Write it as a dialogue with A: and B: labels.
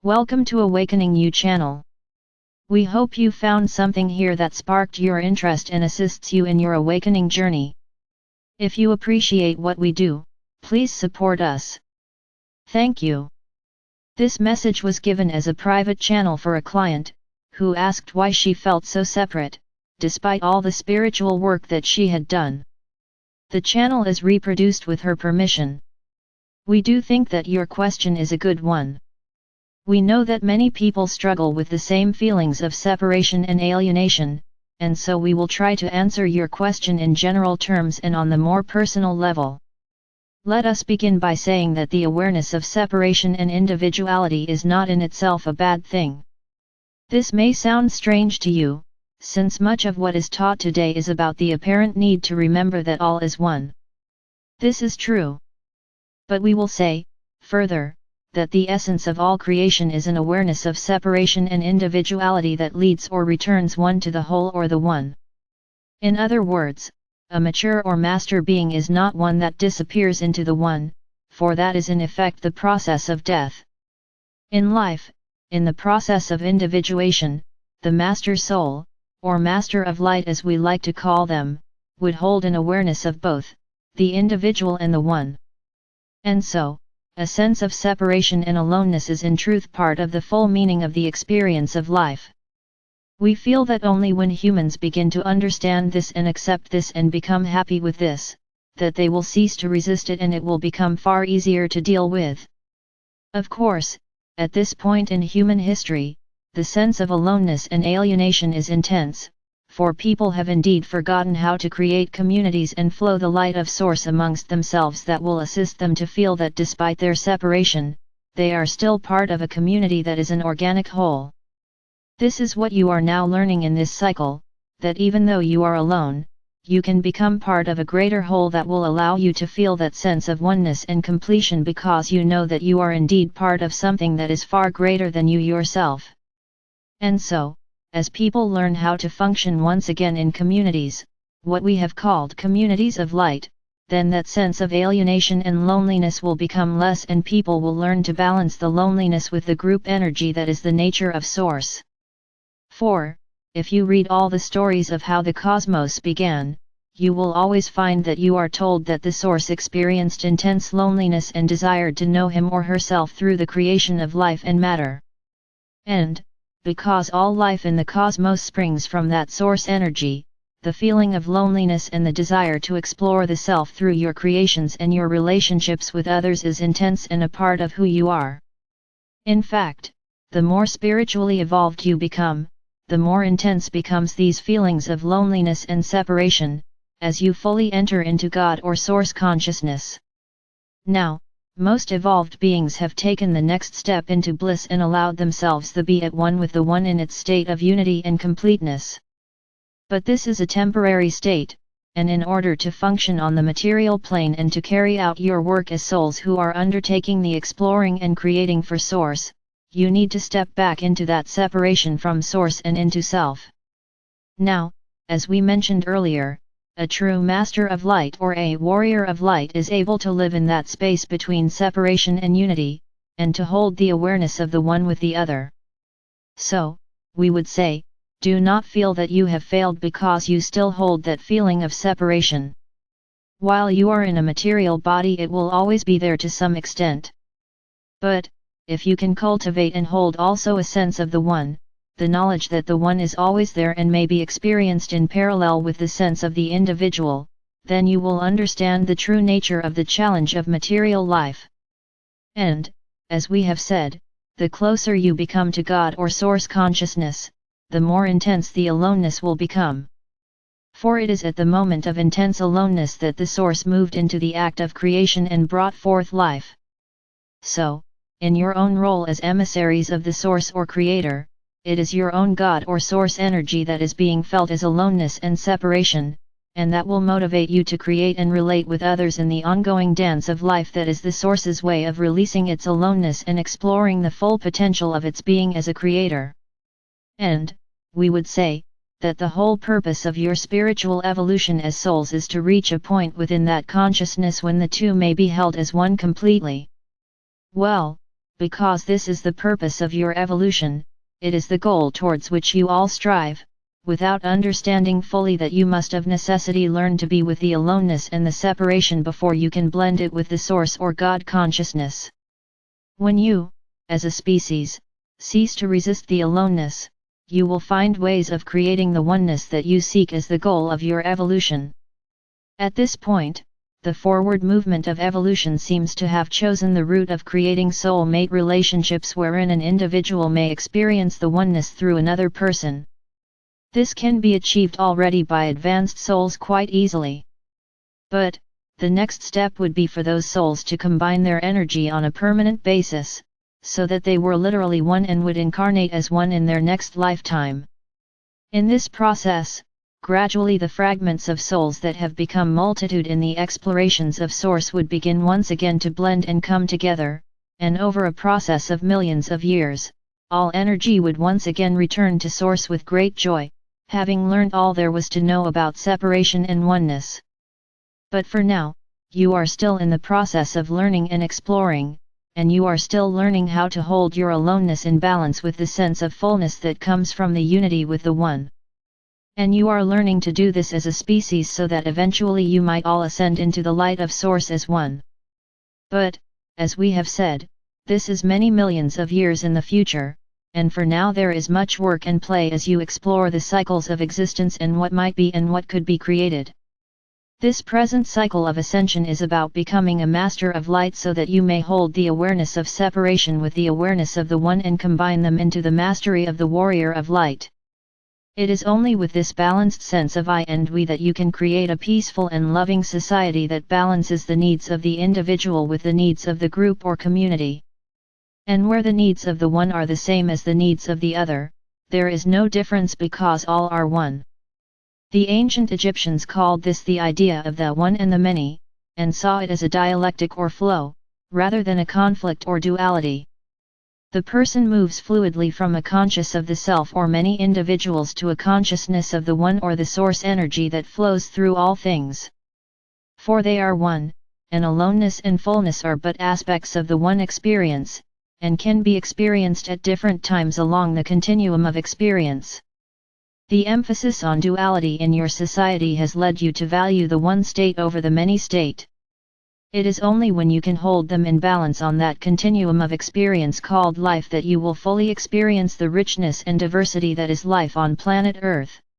A: Welcome to AwakeningYOU channel. We hope you found something here that sparked your interest and assists you in your awakening journey. If you appreciate what we do, please support us. Thank you. This message was given as a private channel for a client, who asked why she felt so separate, despite all the spiritual work that she had done. The channel is reproduced with her permission. We do think that your question is a good one. We know that many people struggle with the same feelings of separation and alienation, and so we will try to answer your question in general terms and on the more personal level. Let us begin by saying that the awareness of separation and individuality is not in itself a bad thing. This may sound strange to you, since much of what is taught today is about the apparent need to remember that all is one. This is true. But we will say, further, that the essence of all creation is an awareness of separation and individuality that leads or returns one to the whole or the one. In other words, a mature or master being is not one that disappears into the one, for that is in effect the process of death. In life, in the process of individuation, the master soul, or master of light as we like to call them, would hold an awareness of both, the individual and the one. And so, a sense of separation and aloneness is in truth part of the full meaning of the experience of life. We feel that only when humans begin to understand this and accept this and become happy with this, that they will cease to resist it and it will become far easier to deal with. Of course, at this point in human history, the sense of aloneness and alienation is intense, for people have indeed forgotten how to create communities and flow the light of source amongst themselves that will assist them to feel that despite their separation, they are still part of a community that is an organic whole. This is what you are now learning in this cycle, that even though you are alone, you can become part of a greater whole that will allow you to feel that sense of oneness and completion because you know that you are indeed part of something that is far greater than you yourself. And so, as people learn how to function once again in communities, what we have called communities of light, then that sense of alienation and loneliness will become less and people will learn to balance the loneliness with the group energy that is the nature of Source. For, if you read all the stories of how the cosmos began, you will always find that you are told that the Source experienced intense loneliness and desired to know him or herself through the creation of life and matter. And, because all life in the cosmos springs from that source energy, the feeling of loneliness and the desire to explore the self through your creations and your relationships with others is intense and a part of who you are. In fact, the more spiritually evolved you become, the more intense becomes these feelings of loneliness and separation, as you fully enter into God or Source consciousness. Now, most evolved beings have taken the next step into bliss and allowed themselves to be at one with the One in its state of unity and completeness. But this is a temporary state, and in order to function on the material plane and to carry out your work as souls who are undertaking the exploring and creating for Source, you need to step back into that separation from Source and into self. Now, as we mentioned earlier, a true master of light or a warrior of light is able to live in that space between separation and unity, and to hold the awareness of the one with the other. So, we would say, do not feel that you have failed because you still hold that feeling of separation. While you are in a material body, it will always be there to some extent. But, if you can cultivate and hold also a sense of the one, the knowledge that the one is always there and may be experienced in parallel with the sense of the individual, then you will understand the true nature of the challenge of material life. And, as we have said, the closer you become to God or Source consciousness, the more intense the aloneness will become. For it is at the moment of intense aloneness that the Source moved into the act of creation and brought forth life. So, in your own role as emissaries of the Source or Creator, it is your own God or Source energy that is being felt as aloneness and separation, and that will motivate you to create and relate with others in the ongoing dance of life that is the Source's way of releasing its aloneness and exploring the full potential of its being as a creator. And, we would say, that the whole purpose of your spiritual evolution as souls is to reach a point within that consciousness when the two may be held as one completely. Well, because this is the purpose of your evolution, it is the goal towards which you all strive, without understanding fully that you must of necessity learn to be with the aloneness and the separation before you can blend it with the Source or God consciousness. When you, as a species, cease to resist the aloneness, you will find ways of creating the oneness that you seek as the goal of your evolution. At this point, the forward movement of evolution seems to have chosen the route of creating soul-mate relationships wherein an individual may experience the oneness through another person. This can be achieved already by advanced souls quite easily. But, the next step would be for those souls to combine their energy on a permanent basis, so that they were literally one and would incarnate as one in their next lifetime. In this process, gradually the fragments of souls that have become multitude in the explorations of Source would begin once again to blend and come together, and over a process of millions of years, all energy would once again return to Source with great joy, having learned all there was to know about separation and oneness. But for now, you are still in the process of learning and exploring, and you are still learning how to hold your aloneness in balance with the sense of fullness that comes from the unity with the One. And you are learning to do this as a species so that eventually you might all ascend into the light of Source as one. But, as we have said, this is many millions of years in the future, and for now there is much work and play as you explore the cycles of existence and what might be and what could be created. This present cycle of ascension is about becoming a master of light so that you may hold the awareness of separation with the awareness of the One and combine them into the mastery of the warrior of light. It is only with this balanced sense of I and we that you can create a peaceful and loving society that balances the needs of the individual with the needs of the group or community. And where the needs of the one are the same as the needs of the other, there is no difference because all are one. The ancient Egyptians called this the idea of the one and the many, and saw it as a dialectic or flow, rather than a conflict or duality. The person moves fluidly from a conscious of the self or many individuals to a consciousness of the one or the source energy that flows through all things. For they are one, and aloneness and fullness are but aspects of the one experience, and can be experienced at different times along the continuum of experience. The emphasis on duality in your society has led you to value the one state over the many state. It is only when you can hold them in balance on that continuum of experience called life that you will fully experience the richness and diversity that is life on planet Earth.